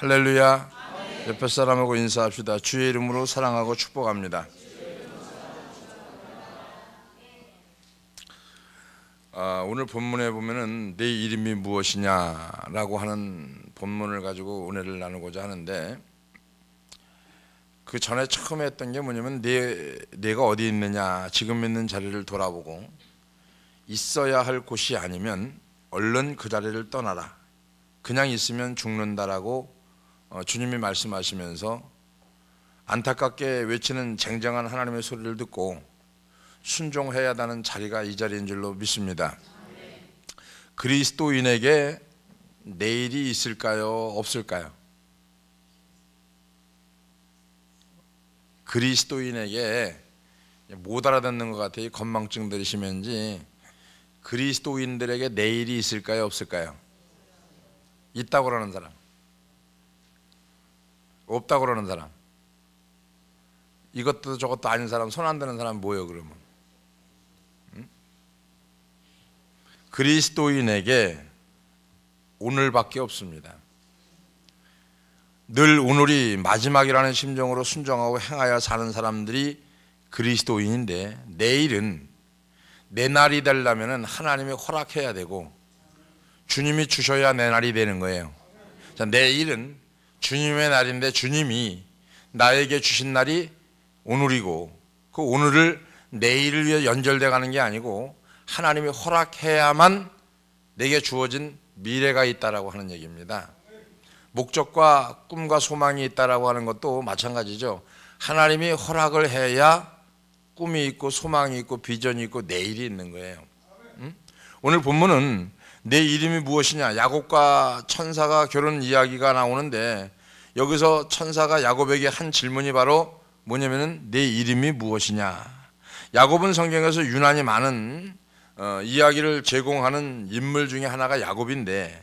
할렐루야. 옆에 사람하고 인사합시다. 주의 이름으로 사랑하고 축복합니다. 오늘 본문에 보면은 내 이름이 무엇이냐라고 하는 본문을 가지고 은혜를 나누고자 하는데, 그 전에 처음에 했던 게 뭐냐면 내가 어디 있느냐, 지금 있는 자리를 돌아보고 있어야 할 곳이 아니면 얼른 그 자리를 떠나라, 그냥 있으면 죽는다라고 주님이 말씀하시면서 안타깝게 외치는 쟁쟁한 하나님의 소리를 듣고 순종해야 하는 자리가 이 자리인 줄로 믿습니다. 그리스도인에게 내일이 있을까요? 없을까요? 그리스도인에게, 못 알아듣는 것 같아요. 건망증 들으시면지. 그리스도인들에게 내일이 있을까요? 없을까요? 있다고 그러는 사람, 없다고 그러는 사람, 이것도 저것도 아닌 사람, 손 안 드는 사람 뭐예요 그러면? 그리스도인에게 오늘밖에 없습니다. 늘 오늘이 마지막이라는 심정으로 순종하고 행하여 사는 사람들이 그리스도인인데, 내일은 내 날이 되려면 하나님이 허락해야 되고 주님이 주셔야 내 날이 되는 거예요. 자, 내일은 주님의 날인데 주님이 나에게 주신 날이 오늘이고, 그 오늘을 내일을 위해 연결돼 가는 게 아니고 하나님이 허락해야만 내게 주어진 미래가 있다라고 하는 얘기입니다. 목적과 꿈과 소망이 있다라고 하는 것도 마찬가지죠. 하나님이 허락을 해야 꿈이 있고 소망이 있고 비전이 있고 내일이 있는 거예요. 오늘 본문은 내 이름이 무엇이냐, 야곱과 천사가 결혼 이야기가 나오는데, 여기서 천사가 야곱에게 한 질문이 바로 뭐냐면은 내 이름이 무엇이냐. 야곱은 성경에서 유난히 많은 이야기를 제공하는 인물 중에 하나가 야곱인데,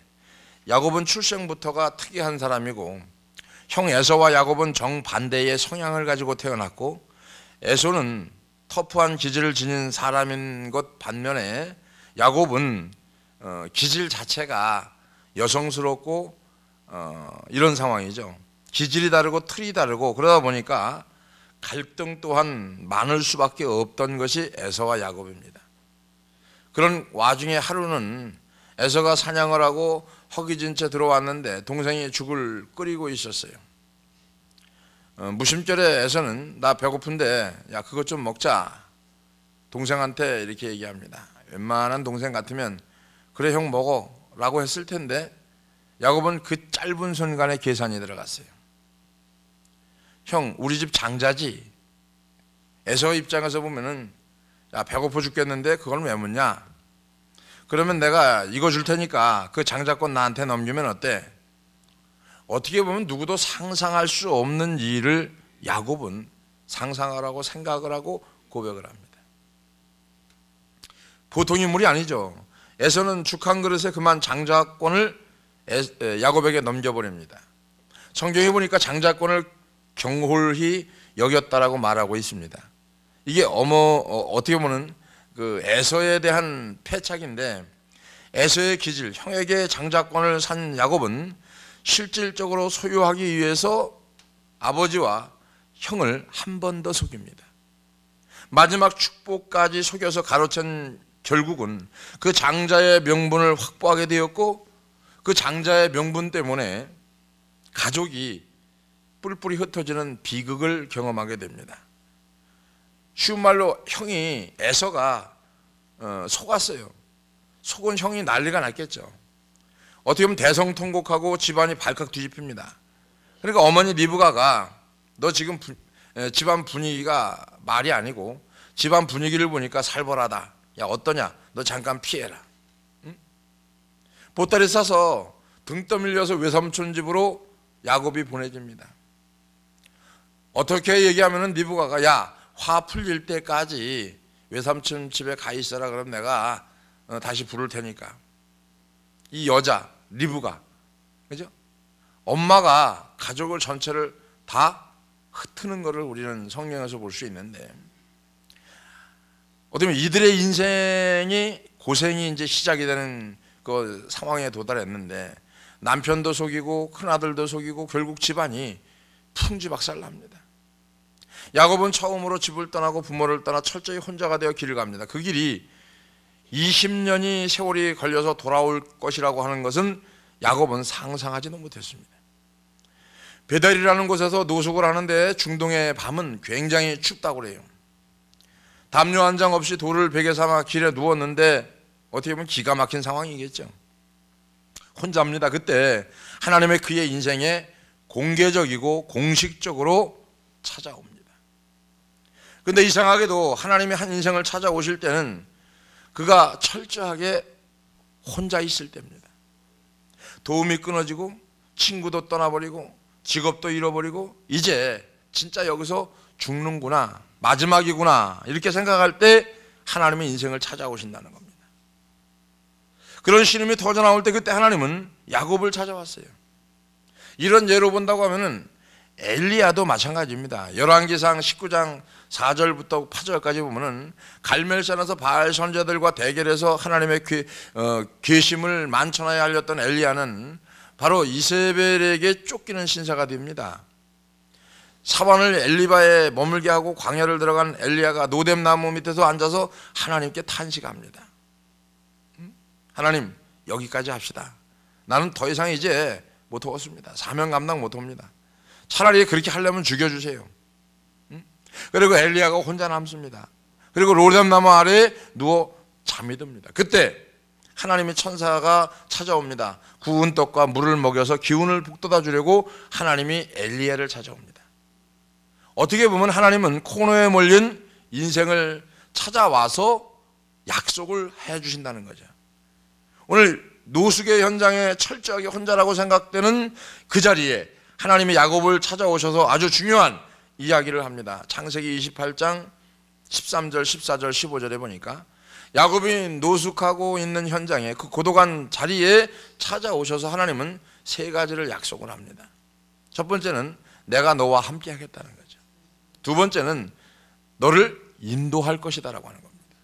야곱은 출생부터가 특이한 사람이고, 형 에서와 야곱은 정반대의 성향을 가지고 태어났고, 에서는 터프한 기질을 지닌 사람인 것 반면에 야곱은 기질 자체가 여성스럽고 이런 상황이죠. 기질이 다르고 틀이 다르고, 그러다 보니까 갈등 또한 많을 수밖에 없던 것이 에서와 야곱입니다. 그런 와중에 하루는 에서가 사냥을 하고 허기진 채 들어왔는데 동생이 죽을 끓이고 있었어요. 무심결에 에서는 나 배고픈데 야 그것 좀 먹자, 동생한테 이렇게 얘기합니다. 웬만한 동생 같으면 그래 형 먹어 라고 했을 텐데, 야곱은 그 짧은 순간에 계산이 들어갔어요. 형 우리 집 장자지. 에서 입장에서 보면은 야 배고파 죽겠는데 그걸 왜 묻냐, 그러면 내가 이거 줄 테니까 그 장자권 나한테 넘기면 어때? 어떻게 보면 누구도 상상할 수 없는 일을 야곱은 상상하라고 생각을 하고 고백을 합니다. 보통 인물이 아니죠. 에서는 죽 한 그릇에 그만 장자권을 야곱에게 넘겨버립니다. 성경에 보니까 장자권을 경홀히 여겼다라고 말하고 있습니다. 이게 어떻게 보면 그 에서에 대한 패착인데, 에서의 기질, 형에게 장자권을 산 야곱은 실질적으로 소유하기 위해서 아버지와 형을 한 번 더 속입니다. 마지막 축복까지 속여서 가로챈 결국은 그 장자의 명분을 확보하게 되었고, 그 장자의 명분 때문에 가족이 뿔뿔이 흩어지는 비극을 경험하게 됩니다. 쉬운 말로 형이, 에서가 속았어요. 속은 형이 난리가 났겠죠. 어떻게 보면 대성통곡하고 집안이 발칵 뒤집힙니다. 그러니까 어머니 리브가가 너 지금 집안 분위기가 말이 아니고 집안 분위기를 보니까 살벌하다. 야 어떠냐, 너 잠깐 피해라. 응? 보따리 싸서 등 떠밀려서 외삼촌 집으로 야곱이 보내집니다. 어떻게 얘기하면은 리브가가 야 화 풀릴 때까지 외삼촌 집에 가 있어라, 그럼 내가 다시 부를 테니까. 이 여자 리브가, 그죠? 엄마가 가족을 전체를 다 흩트는 것을 우리는 성경에서 볼 수 있는데, 어떻게 보면 이들의 인생이 고생이 이제 시작이 되는 그 상황에 도달했는데, 남편도 속이고 큰아들도 속이고 결국 집안이 풍지박살납니다. 야곱은 처음으로 집을 떠나고 부모를 떠나 철저히 혼자가 되어 길을 갑니다. 그 길이 20년이 세월이 걸려서 돌아올 것이라고 하는 것은 야곱은 상상하지도 못했습니다. 베델이라는 곳에서 노숙을 하는데 중동의 밤은 굉장히 춥다고 그래요. 담요 한 장 없이 돌을 베개 삼아 길에 누웠는데 어떻게 보면 기가 막힌 상황이겠죠. 혼자입니다. 그때 하나님의 그의 인생에 공개적이고 공식적으로 찾아옵니다. 그런데 이상하게도 하나님이 한 인생을 찾아오실 때는 그가 철저하게 혼자 있을 때입니다. 도움이 끊어지고 친구도 떠나버리고 직업도 잃어버리고 이제 진짜 여기서 죽는구나, 마지막이구나 이렇게 생각할 때 하나님의 인생을 찾아오신다는 겁니다. 그런 신음이 터져 나올 때 그때 하나님은 야곱을 찾아왔어요. 이런 예로 본다고 하면은 엘리야도 마찬가지입니다. 열왕기상 19장 4절부터 8절까지 보면은 갈멜산에서 바알 선지자들과 대결해서 하나님의 괘씸을 만천하에 알렸던 엘리야는 바로 이세벨에게 쫓기는 신사가 됩니다. 사반을 엘리바에 머물게 하고 광야를 들어간 엘리야가 노뎀나무 밑에서 앉아서 하나님께 탄식합니다. 하나님, 여기까지 합시다. 나는 더 이상 이제 못 하겠습니다. 사명 감당 못 합니다. 차라리 그렇게 하려면 죽여주세요. 그리고 엘리야가 혼자 남습니다. 그리고 노뎀나무 아래에 누워 잠이 듭니다. 그때 하나님의 천사가 찾아옵니다. 구운 떡과 물을 먹여서 기운을 북돋아 주려고 하나님이 엘리야를 찾아옵니다. 어떻게 보면 하나님은 코너에 몰린 인생을 찾아와서 약속을 해주신다는 거죠. 오늘 노숙의 현장에 철저하게 혼자라고 생각되는 그 자리에 하나님이 야곱을 찾아오셔서 아주 중요한 이야기를 합니다. 창세기 28장 13절, 14절, 15절에 보니까 야곱이 노숙하고 있는 현장에 그 고독한 자리에 찾아오셔서 하나님은 세 가지를 약속을 합니다. 첫 번째는 내가 너와 함께 하겠다는 거죠. 두 번째는 너를 인도할 것이다라고 하는 겁니다.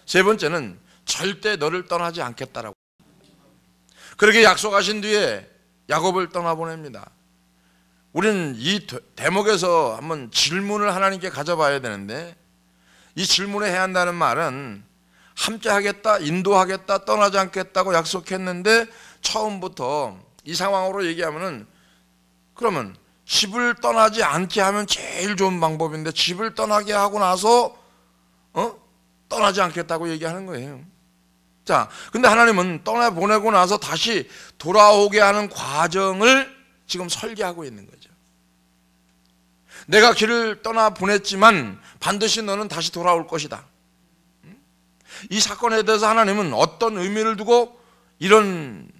세 번째는 절대 너를 떠나지 않겠다라고. 그렇게 약속하신 뒤에 야곱을 떠나보냅니다. 우리는 이 대목에서 한번 질문을 하나님께 가져봐야 되는데, 이 질문을 해야 한다는 말은 함께 하겠다, 인도하겠다, 떠나지 않겠다고 약속했는데 처음부터 이 상황으로 얘기하면은 그러면 집을 떠나지 않게 하면 제일 좋은 방법인데 집을 떠나게 하고 나서 떠나지 않겠다고 얘기하는 거예요. 자, 근데 하나님은 떠나보내고 나서 다시 돌아오게 하는 과정을 지금 설계하고 있는 거죠. 내가 길을 떠나보냈지만 반드시 너는 다시 돌아올 것이다. 이 사건에 대해서 하나님은 어떤 의미를 두고 이런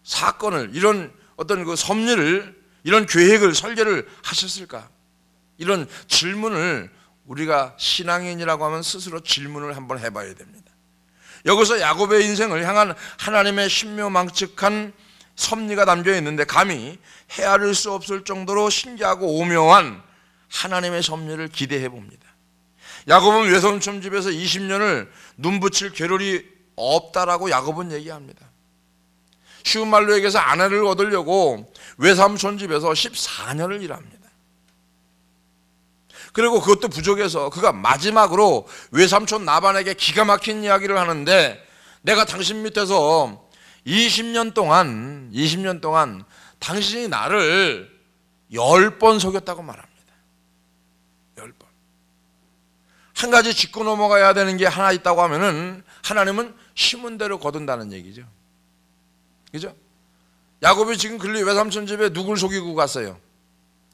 사건을, 이런 어떤 그 섭리를, 이런 계획을, 설계를 하셨을까? 이런 질문을 우리가 신앙인이라고 하면 스스로 질문을 한번 해봐야 됩니다. 여기서 야곱의 인생을 향한 하나님의 신묘망측한 섭리가 담겨 있는데 감히 헤아릴 수 없을 정도로 신기하고 오묘한 하나님의 섭리를 기대해 봅니다. 야곱은 외삼촌 집에서 20년을 눈붙일 겨를이 없다라고 야곱은 얘기합니다. 쉬운 말로 얘기해서 아내를 얻으려고 외삼촌 집에서 14년을 일합니다. 그리고 그것도 부족해서 그가 마지막으로 외삼촌 나반에게 기가 막힌 이야기를 하는데, 내가 당신 밑에서 20년 동안 당신이 나를 10번 속였다고 말합니다. 10번. 한 가지 짚고 넘어가야 되는 게 하나 있다고 하면은 하나님은 심은 대로 거둔다는 얘기죠. 그죠? 야곱이 지금 근리 외삼촌 집에 누굴 속이고 갔어요?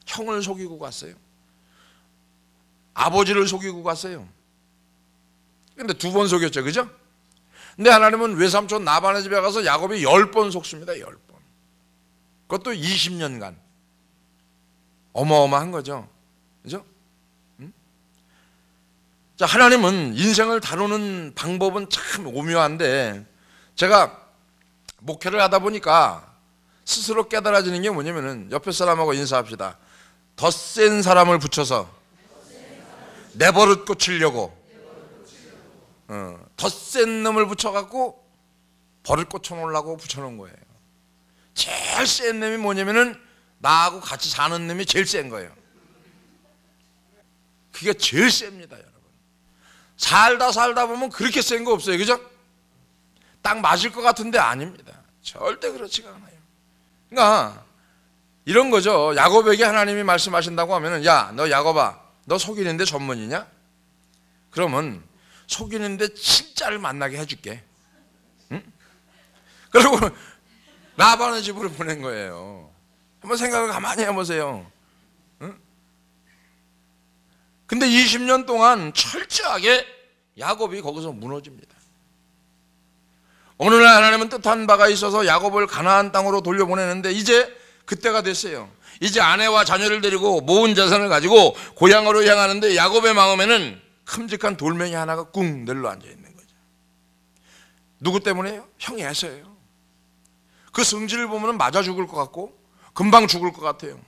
형을 속이고 갔어요. 아버지를 속이고 갔어요. 근데 2번 속였죠. 그죠? 근데 하나님은 외삼촌 나반의 집에 가서 야곱이 10번 속습니다. 10번. 그것도 20년간. 어마어마한 거죠. 그죠? 자, 하나님은 인생을 다루는 방법은 참 오묘한데, 제가 목회를 하다 보니까 스스로 깨달아지는 게 뭐냐면은, 옆에 사람하고 인사합시다. 더 센 사람을 붙여서 내버릇 꽂히려고, 더 센 놈을 붙여갖고 버릇 꽂혀놓으려고 붙여놓은 거예요. 제일 센 놈이 뭐냐면은 나하고 같이 사는 놈이 제일 센 거예요. 그게 제일 셉니다, 여러분. 살다 보면 그렇게 센 거 없어요, 그죠? 딱 맞을 것 같은데 아닙니다. 절대 그렇지가 않아요. 그러니까 이런 거죠. 야곱에게 하나님이 말씀하신다고 하면은, 야, 너 야곱아, 너 속이는데 전문이냐? 그러면 속이는데 진짜를 만나게 해줄게. 응? 그리고 라반의 집으로 보낸 거예요. 한번 생각을 가만히 해보세요. 응? 근데 20년 동안 철저하게 야곱이 거기서 무너집니다. 어느 날 하나님은 뜻한 바가 있어서 야곱을 가나안 땅으로 돌려보내는데 이제 그때가 됐어요. 이제 아내와 자녀를 데리고 모은 재산을 가지고 고향으로 향하는데 야곱의 마음에는 큼직한 돌멩이 하나가 꿍 내려앉아 있는 거죠. 누구 때문에요? 형이 에서예요. 그 성질을 보면 맞아 죽을 것 같고 금방 죽을 것 같아요.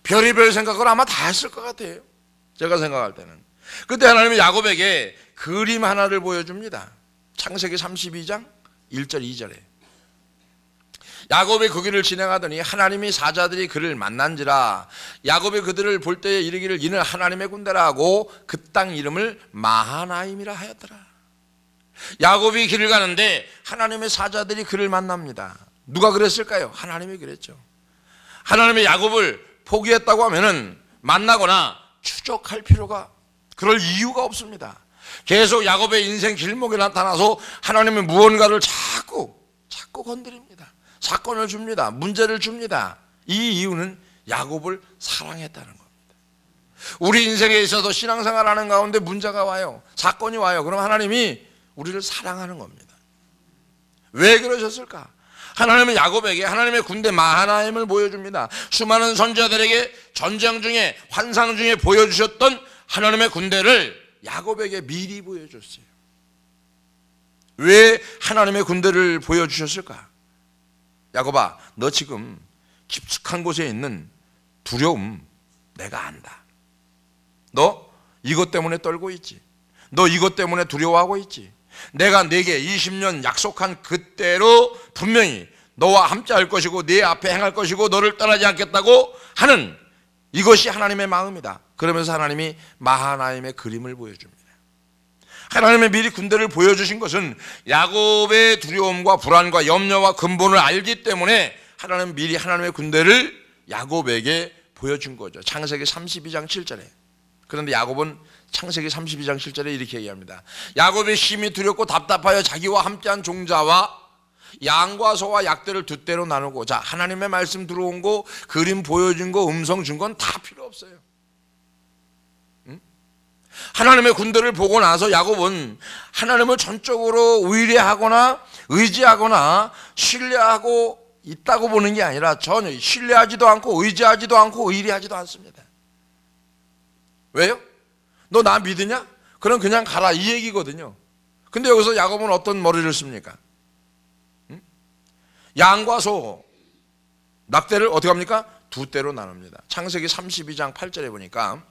별의별 생각을 아마 다 했을 것 같아요. 제가 생각할 때는. 그때 하나님이 야곱에게 그림 하나를 보여줍니다. 창세기 32장 1절 2절에 야곱이 그 길을 진행하더니 하나님이 사자들이 그를 만난지라 야곱이 그들을 볼 때에 이르기를 이는 하나님의 군대라 하고 그 땅 이름을 마하나임이라 하였더라. 야곱이 길을 가는데 하나님의 사자들이 그를 만납니다. 누가 그랬을까요? 하나님이 그랬죠. 하나님이 야곱을 포기했다고 하면은 만나거나 추적할 필요가, 그럴 이유가 없습니다. 계속 야곱의 인생 길목에 나타나서 하나님의 무언가를 자꾸 건드립니다. 사건을 줍니다. 문제를 줍니다. 이 이유는 야곱을 사랑했다는 겁니다. 우리 인생에 있어서 신앙생활하는 가운데 문제가 와요. 사건이 와요. 그럼 하나님이 우리를 사랑하는 겁니다. 왜 그러셨을까? 하나님은 야곱에게 하나님의 군대 마하나임을 보여줍니다. 수많은 선지자들에게 전쟁 중에 환상 중에 보여주셨던 하나님의 군대를 야곱에게 미리 보여줬어요. 왜 하나님의 군대를 보여주셨을까? 야곱아, 너 지금 깊숙한 곳에 있는 두려움 내가 안다. 너 이것 때문에 떨고 있지. 너 이것 때문에 두려워하고 있지. 내가 네게 20년 약속한 그때로 분명히 너와 함께 할 것이고 네 앞에 행할 것이고 너를 떠나지 않겠다고 하는 이것이 하나님의 마음이다. 그러면서 하나님이 마하나임의 그림을 보여줍니다. 하나님의 미리 군대를 보여주신 것은 야곱의 두려움과 불안과 염려와 근본을 알기 때문에 하나님은 미리 하나님의 군대를 야곱에게 보여준 거죠. 창세기 32장 7절에. 그런데 야곱은 창세기 32장 7절에 이렇게 얘기합니다. 야곱이 심히 두렵고 답답하여 자기와 함께한 종자와 양과 소와 약들을 두 떼로 나누고, 자, 하나님의 말씀 들어온 거, 그림 보여준 거, 음성 준 건 다 필요 없어요. 응? 하나님의 군대를 보고 나서 야곱은 하나님을 전적으로 의뢰하거나 의지하거나 신뢰하고 있다고 보는 게 아니라 전혀 신뢰하지도 않고 의지하지도 않고 의뢰하지도 않습니다. 왜요? 너 나 믿으냐? 그럼 그냥 가라, 이 얘기거든요. 근데 여기서 야곱은 어떤 머리를 씁니까? 양과 소, 낙대를 어떻게 합니까? 두 떼로 나눕니다. 창세기 32장 8절에 보니까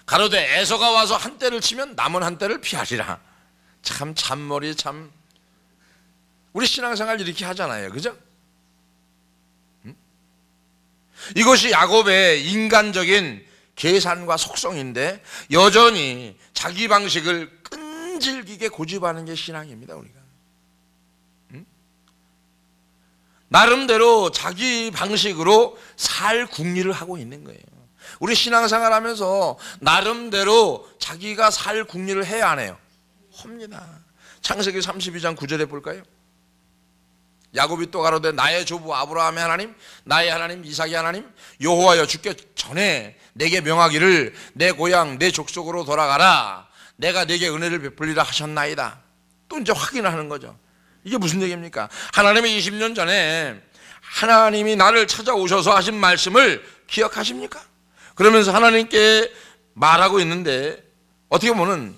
가로되 에서가 와서 한 떼를 치면 남은 한 떼를 피하리라. 참 잔머리 참. 우리 신앙생활 이렇게 하잖아요, 그죠? 이것이 야곱의 인간적인 계산과 속성인데 여전히 자기 방식을 끈질기게 고집하는 게 신앙입니다. 우리가 나름대로 자기 방식으로 살 궁리를 하고 있는 거예요. 우리 신앙생활 하면서 나름대로 자기가 살 궁리를 해야 안 해요? 합니다. 창세기 32장 9절에 볼까요? 야곱이 또 가로되 나의 조부 아브라함의 하나님, 나의 하나님 이삭의 하나님 여호와여, 주께 전에 내게 명하기를 내 고향 내 족속으로 돌아가라, 내가 내게 은혜를 베풀리라 하셨나이다. 또 이제 확인하는 거죠. 이게 무슨 얘기입니까? 하나님이 20년 전에 하나님이 나를 찾아오셔서 하신 말씀을 기억하십니까? 그러면서 하나님께 말하고 있는데 어떻게 보면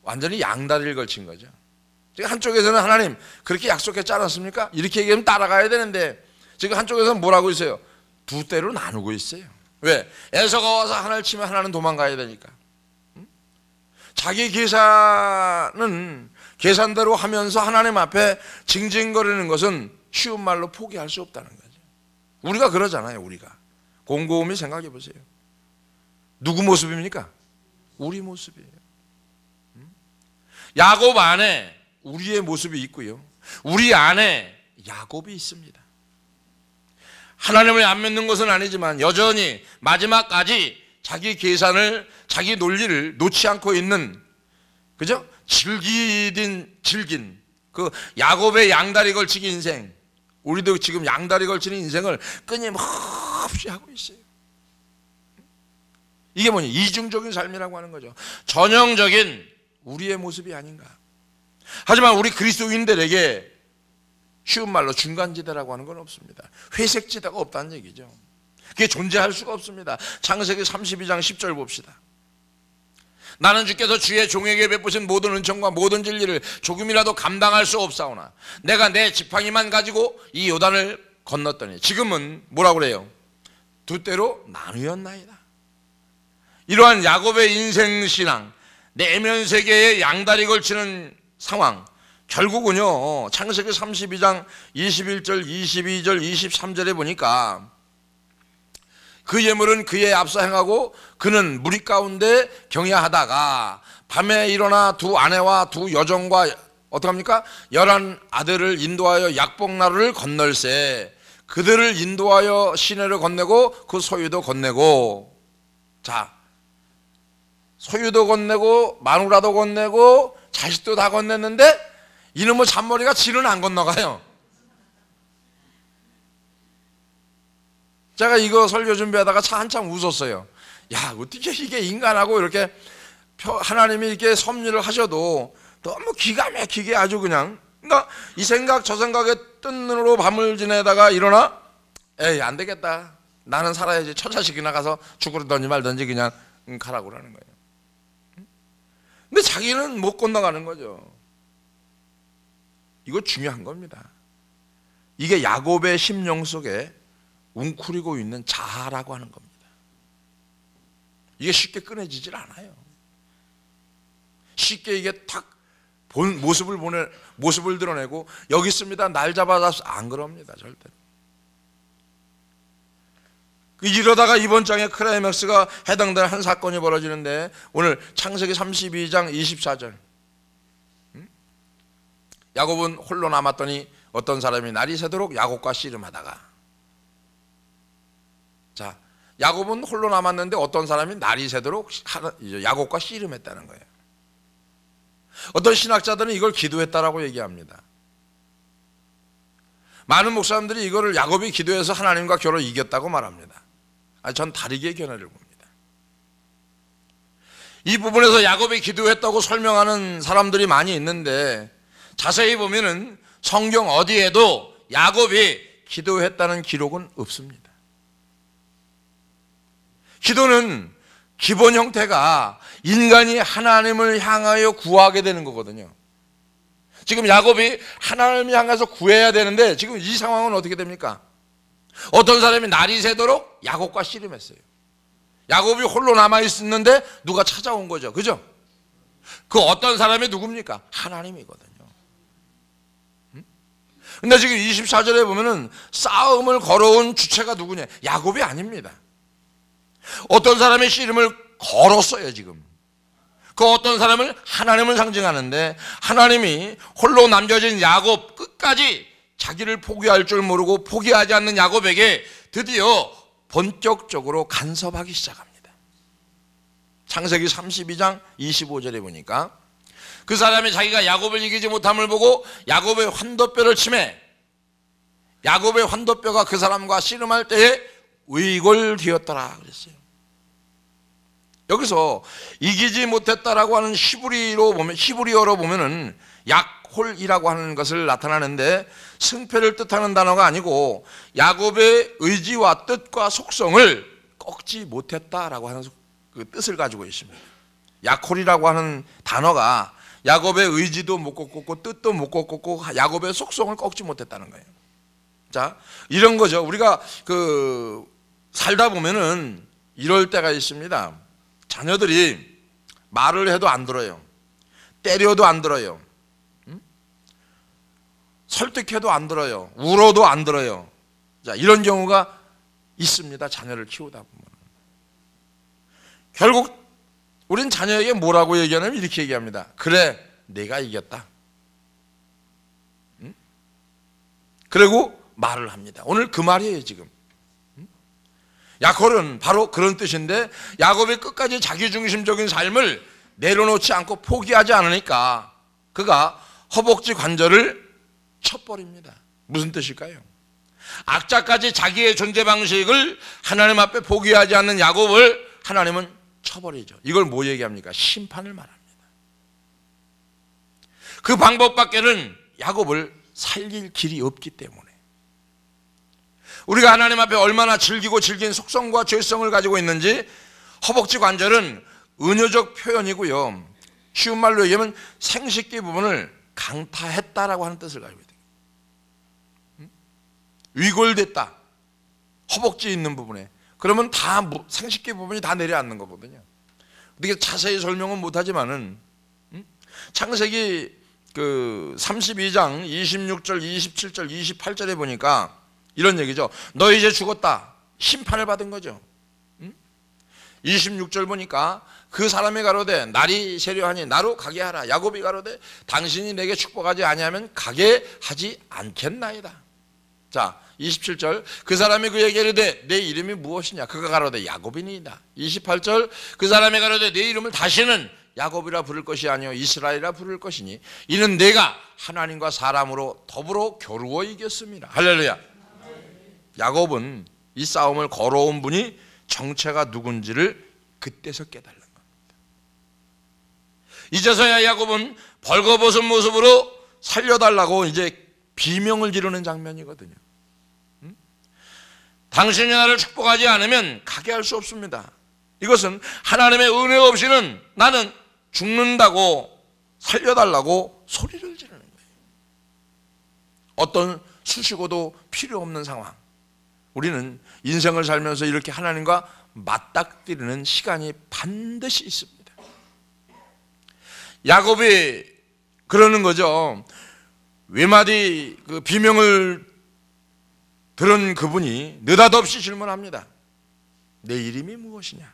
완전히 양다리를 걸친 거죠. 한쪽에서는 하나님 그렇게 약속했지 않았습니까? 이렇게 얘기하면 따라가야 되는데 지금 한쪽에서는 뭐라고 있어요? 두 떼로 나누고 있어요. 왜? 에서가 와서 하나를 치면 하나는 도망가야 되니까. 자기 계산은 계산대로 하면서 하나님 앞에 징징거리는 것은 쉬운 말로 포기할 수 없다는 거죠. 우리가 그러잖아요. 우리가 곰곰이 생각해 보세요. 누구 모습입니까? 우리 모습이에요. 야곱 안에 우리의 모습이 있고요, 우리 안에 야곱이 있습니다. 하나님을 안 믿는 것은 아니지만 여전히 마지막까지 자기 계산을, 자기 논리를 놓지 않고 있는, 그죠? 질긴 그 야곱의 양다리 걸치기 인생, 우리도 지금 양다리 걸치는 인생을 끊임없이 하고 있어요. 이게 뭐냐? 이중적인 삶이라고 하는 거죠. 전형적인 우리의 모습이 아닌가. 하지만 우리 그리스도인들에게 쉬운 말로 중간지대라고 하는 건 없습니다. 회색지대가 없다는 얘기죠. 그게 존재할 수가 없습니다. 창세기 32장 10절 봅시다. 나는 주께서 주의 종에게 베푸신 모든 은총과 모든 진리를 조금이라도 감당할 수 없사오나 내가 내 지팡이만 가지고 이 요단을 건넜더니 지금은 뭐라고 그래요? 두 때로 나누었나이다. 이러한 야곱의 인생신앙, 내면 세계에 양다리 걸치는 상황, 결국은요 창세기 32장 21절 22절 23절에 보니까 그 예물은 그의 앞서 행하고 그는 무리 가운데 경야하다가 밤에 일어나 두 아내와 두 여종과 어떡합니까? 11 아들을 인도하여 약복나루를 건널세 그들을 인도하여 시내를 건네고 그 소유도 건네고, 자, 소유도 건네고 마누라도 건네고 자식도 다 건넸는데 이놈의 잔머리가 지는 안 건너가요. 제가 이거 설교 준비하다가 한참 웃었어요. 야, 어떻게 이게 인간하고 이렇게 하나님이 이렇게 섭리를 하셔도 너무 기가 막히게 아주 그냥, 그러니까 이 생각 저 생각에 뜬 눈으로 밤을 지내다가 일어나, 에이 안 되겠다, 나는 살아야지, 처자식이나 가서 죽으든지 말든지 그냥 가라고 그러는 거예요. 근데 자기는 못 건너가는 거죠. 이거 중요한 겁니다. 이게 야곱의 심령 속에 웅크리고 있는 자아라고 하는 겁니다. 이게 쉽게 끊어지질 않아요. 쉽게 이게 탁 모습을 드러내고 여기 있습니다, 날 잡아서 안 그럽니다. 절대로. 이러다가 이번 장에 크라이맥스가 해당되는 한 사건이 벌어지는데, 오늘 창세기 32장 24절, 야곱은 홀로 남았더니 어떤 사람이 날이 새도록 야곱과 씨름하다가, 자, 야곱은 홀로 남았는데 어떤 사람이 날이 새도록 야곱과 씨름했다는 거예요. 어떤 신학자들은 이걸 기도했다라고 얘기합니다. 많은 목사님들이 이거를 야곱이 기도해서 하나님과 겨루 이겼다고 말합니다. 전 다르게 견해를 봅니다. 이 부분에서 야곱이 기도했다고 설명하는 사람들이 많이 있는데, 자세히 보면은 성경 어디에도 야곱이 기도했다는 기록은 없습니다. 기도는 기본 형태가 인간이 하나님을 향하여 구하게 되는 거거든요. 지금 야곱이 하나님을 향해서 구해야 되는데 지금 이 상황은 어떻게 됩니까? 어떤 사람이 날이 새도록 야곱과 씨름했어요. 야곱이 홀로 남아있었는데 누가 찾아온 거죠. 그죠? 그 어떤 사람이 누굽니까? 하나님이거든요. 근데 지금 24절에 보면은 싸움을 걸어온 주체가 누구냐? 야곱이 아닙니다. 어떤 사람의 씨름을 걸었어요. 지금 그 어떤 사람을 하나님을 상징하는데, 하나님이 홀로 남겨진 야곱, 끝까지 자기를 포기할 줄 모르고 포기하지 않는 야곱에게 드디어 본격적으로 간섭하기 시작합니다. 창세기 32장 25절에 보니까 그 사람이 자기가 야곱을 이기지 못함을 보고 야곱의 환도뼈를 치매, 야곱의 환도뼈가 그 사람과 씨름할 때에 의골되었더라 그랬어요. 여기서 이기지 못했다라고 하는 히브리어로 보면은 약홀이라고 하는 것을 나타나는데, 승패를 뜻하는 단어가 아니고 야곱의 의지와 뜻과 속성을 꺾지 못했다라고 하는 그 뜻을 가지고 있습니다. 약홀이라고 하는 단어가 야곱의 의지도 못 꺾었고 뜻도 못 꺾었고 야곱의 속성을 꺾지 못했다는 거예요. 자, 이런 거죠. 우리가 살다 보면은 이럴 때가 있습니다. 자녀들이 말을 해도 안 들어요. 때려도 안 들어요. 설득해도 안 들어요. 울어도 안 들어요. 자, 이런 경우가 있습니다. 자녀를 키우다 보면. 결국 우린 자녀에게 뭐라고 얘기하냐면 이렇게 얘기합니다. 그래, 내가 이겼다. 응? 그리고 말을 합니다. 오늘 그 말이에요, 지금. 야곱은 바로 그런 뜻인데, 야곱이 끝까지 자기중심적인 삶을 내려놓지 않고 포기하지 않으니까 그가 허벅지 관절을 쳐버립니다. 무슨 뜻일까요? 악자까지 자기의 존재 방식을 하나님 앞에 포기하지 않는 야곱을 하나님은 쳐버리죠. 이걸 뭐 얘기합니까? 심판을 말합니다. 그 방법밖에는 야곱을 살릴 길이 없기 때문에. 우리가 하나님 앞에 얼마나 질기고 질긴 속성과 죄성을 가지고 있는지, 허벅지 관절은 은유적 표현이고요, 쉬운 말로 얘기하면 생식기 부분을 강타했다라고 하는 뜻을 가지고 있다. 위골됐다. 허벅지 있는 부분에. 그러면 다 생식기 부분이 다 내려앉는 거거든요. 어떻게 자세히 설명은 못하지만은 창세기 그 32장 26절, 27절, 28절에 보니까 이런 얘기죠. 너 이제 죽었다. 심판을 받은 거죠. 26절 보니까 그 사람이 가로되 날이 세려하니 나로 가게 하라. 야곱이 가로되 당신이 내게 축복하지 아니하면 가게 하지 않겠나이다. 자, 27절 그 사람이 그에게 이르되 내 이름이 무엇이냐. 그가 가로되 야곱이니이다. 28절 그 사람이 가로되 내 이름을 다시는 야곱이라 부를 것이 아니요 이스라엘이라 부를 것이니 이는 내가 하나님과 사람으로 더불어 겨루어 이겼습니다. 할렐루야. 야곱은 이 싸움을 걸어온 분이 정체가 누군지를 그때서 깨달은 겁니다. 이제서야 야곱은 벌거벗은 모습으로 살려달라고 이제 비명을 지르는 장면이거든요. 당신이 나를 축복하지 않으면 가게 할 수 없습니다. 이것은 하나님의 은혜 없이는 나는 죽는다고 살려달라고 소리를 지르는 거예요. 어떤 수식어도 필요 없는 상황. 우리는 인생을 살면서 이렇게 하나님과 맞닥뜨리는 시간이 반드시 있습니다. 야곱이 그러는 거죠. 외마디 그 비명을 들은 그분이 느닷없이 질문합니다. 내 이름이 무엇이냐?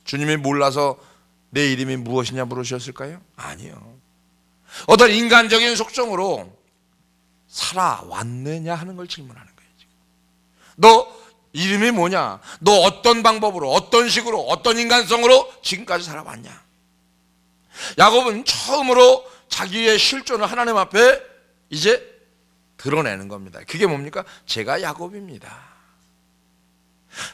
주님이 몰라서 내 이름이 무엇이냐 물으셨을까요? 아니요. 어떤 인간적인 속성으로 살아왔느냐 하는 걸 질문하는 거예요. 지금. 너 이름이 뭐냐? 너 어떤 방법으로, 어떤 식으로, 어떤 인간성으로 지금까지 살아왔냐? 야곱은 처음으로 자기의 실존을 하나님 앞에 이제 드러내는 겁니다. 그게 뭡니까? 제가 야곱입니다.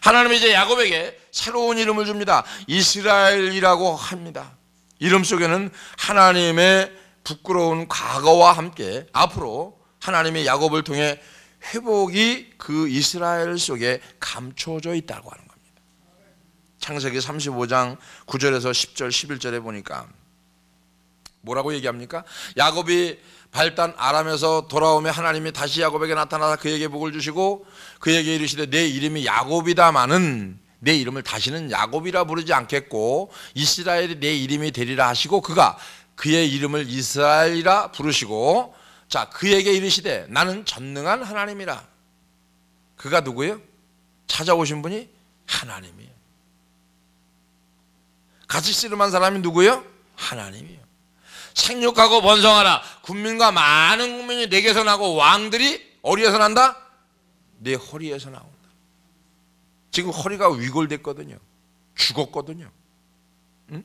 하나님이 이제 야곱에게 새로운 이름을 줍니다. 이스라엘이라고 합니다. 이름 속에는 하나님의 부끄러운 과거와 함께 앞으로 하나님의 야곱을 통해 회복이 그 이스라엘 속에 감춰져 있다고 하는 겁니다. 창세기 35장 9절에서 10절 11절에 보니까 뭐라고 얘기합니까? 야곱이 발단 아람에서 돌아오며 하나님이 다시 야곱에게 나타나서 그에게 복을 주시고 그에게 이르시되 내 이름이 야곱이다마는 내 이름을 다시는 야곱이라 부르지 않겠고 이스라엘이 내 이름이 되리라 하시고 그가 그의 이름을 이스라엘이라 부르시고 자 그에게 이르시되 나는 전능한 하나님이라. 그가 누구예요? 찾아오신 분이 하나님이에요. 같이 씨름한 사람이 누구예요? 하나님이에요. 생육하고 번성하라. 군민과 많은 국민이 내게서 나고 왕들이 어디에서 난다? 내 허리에서 나온다. 지금 허리가 위골됐거든요. 죽었거든요. 응?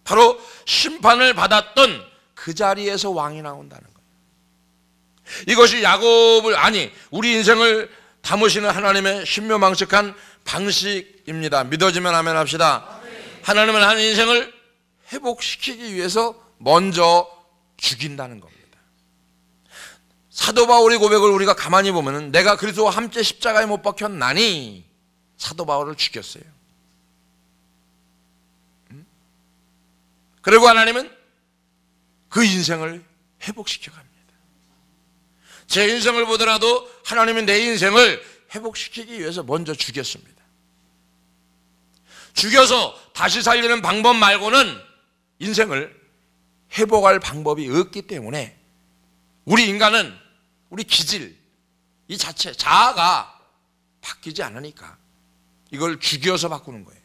바로 심판을 받았던 그 자리에서 왕이 나온다는 거예요. 이것이 야곱을 아니 우리 인생을 담으시는 하나님의 신묘망측한 방식입니다. 믿어지면 아멘 합시다. 하나님은 한 인생을 회복시키기 위해서 먼저 죽인다는 겁니다. 사도 바울의 고백을 우리가 가만히 보면 내가 그리스도와 함께 십자가에 못 박혔나니 사도 바울을 죽였어요. 그리고 하나님은 그 인생을 회복시켜 갑니다. 제 인생을 보더라도 하나님은 내 인생을 회복시키기 위해서 먼저 죽였습니다. 죽여서 다시 살리는 방법 말고는 인생을 회복할 방법이 없기 때문에 우리 인간은 우리 기질, 이 자체, 자아가 바뀌지 않으니까 이걸 죽여서 바꾸는 거예요.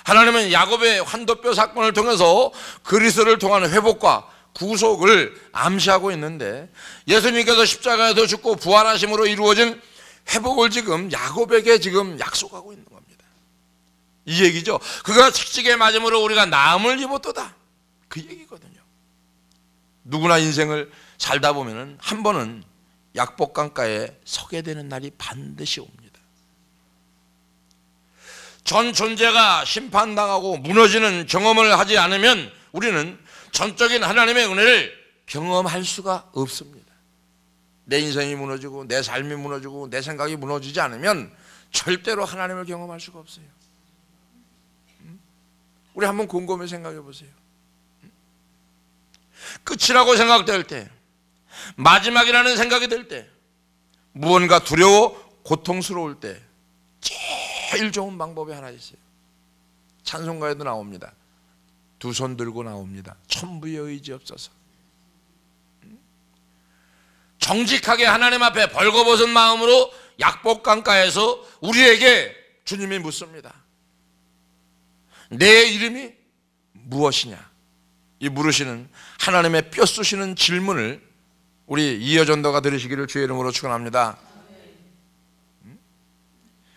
하나님은 야곱의 환도뼈 사건을 통해서 그리스도를 통한 회복과 구속을 암시하고 있는데, 예수님께서 십자가에서 죽고 부활하심으로 이루어진 회복을 지금 야곱에게 지금 약속하고 있는 겁니다. 이 얘기죠. 그가 채찍에 맞음으로 우리가 나음을 입었도다, 그 얘기거든요. 누구나 인생을 살다 보면은 한 번은 약복강가에 서게 되는 날이 반드시 옵니다. 전 존재가 심판당하고 무너지는 경험을 하지 않으면 우리는 전적인 하나님의 은혜를 경험할 수가 없습니다. 내 인생이 무너지고 내 삶이 무너지고 내 생각이 무너지지 않으면 절대로 하나님을 경험할 수가 없어요. 우리 한번 곰곰이 생각해 보세요. 끝이라고 생각될 때, 마지막이라는 생각이 들 때, 무언가 두려워 고통스러울 때 제일 좋은 방법이 하나 있어요. 찬송가에도 나옵니다. 두 손 들고 나옵니다. 천부의 의지 없어서. 정직하게 하나님 앞에 벌거벗은 마음으로 약복강가에서 우리에게 주님이 묻습니다. 내 이름이 무엇이냐? 이 물으시는 하나님의 뼈 쑤시는 질문을 우리 이여전도가 들으시기를 주의 이름으로 축원합니다.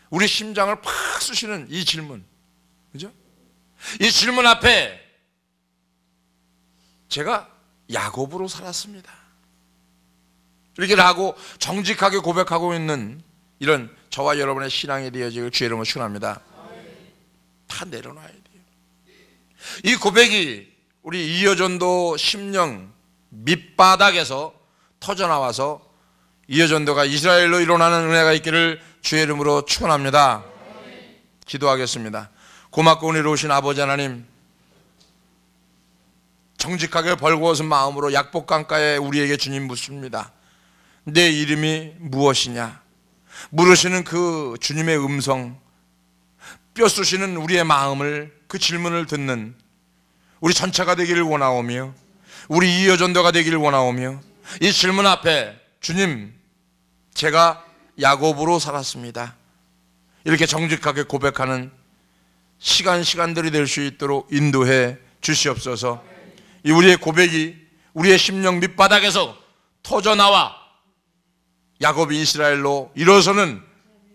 우리 심장을 팍 쑤시는 이 질문, 그죠? 이 질문 앞에 제가 야곱으로 살았습니다, 이렇게 하고 정직하게 고백하고 있는 이런 저와 여러분의 신앙이 되어지길 주의 이름으로 축원합니다. 다 내려놔야 돼요. 이 고백이 우리 이여전도 심령 밑바닥에서 터져나와서 이여전도가 이스라엘로 일어나는 은혜가 있기를 주의 이름으로 축원합니다. 기도하겠습니다. 고맙고 은혜로우신 아버지 하나님, 정직하게 벌거벗은 마음으로 약복강가에 우리에게 주님 묻습니다. 내 이름이 무엇이냐? 물으시는 그 주님의 음성, 뼈 쑤시는 우리의 마음을, 그 질문을 듣는 우리 전체가 되기를 원하오며, 우리 이여전도가 되기를 원하오며, 이 질문 앞에 주님, 제가 야곱으로 살았습니다, 이렇게 정직하게 고백하는 시간들이 될 수 있도록 인도해 주시옵소서. 이 우리의 고백이 우리의 심령 밑바닥에서 터져나와 야곱이 이스라엘로 일어서는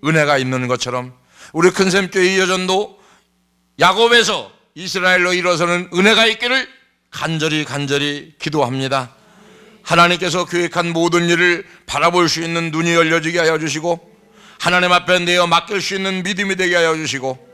은혜가 있는 것처럼, 우리 큰샘교회 이여전도 야곱에서 이스라엘로 일어서는 은혜가 있기를 간절히 기도합니다. 하나님께서 계획한 모든 일을 바라볼 수 있는 눈이 열려지게 하여 주시고, 하나님 앞에 내어 맡길 수 있는 믿음이 되게 하여 주시고,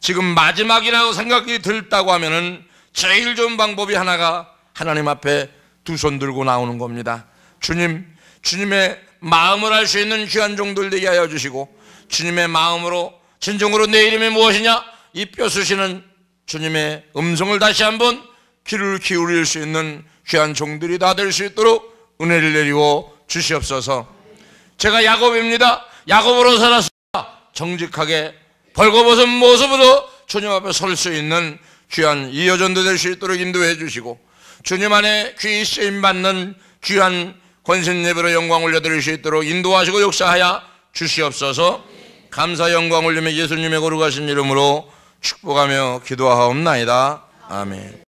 지금 마지막이라고 생각이 들다고 하면은 제일 좋은 방법이 하나가 하나님 앞에 두 손 들고 나오는 겁니다. 주님, 주님의 마음을 알 수 있는 귀한 종들 되게 하여 주시고, 주님의 마음으로 진정으로 내 이름이 무엇이냐, 이 뼈 쑤시는 주님의 음성을 다시 한번 귀를 기울일 수 있는 귀한 종들이 다 될 수 있도록 은혜를 내리워 주시옵소서. 제가 야곱입니다, 야곱으로 살았습니다, 정직하게 벌거벗은 모습으로 주님 앞에 설 수 있는 귀한 이여전도 될 수 있도록 인도해 주시고, 주님 안에 귀 쓰임받는 귀한 권신 예배로 영광 올려드릴 수 있도록 인도하시고 역사하여 주시옵소서. 감사 영광 올리며 예수님의 거룩하신 이름으로 축복하며 기도하옵나이다. 아멘.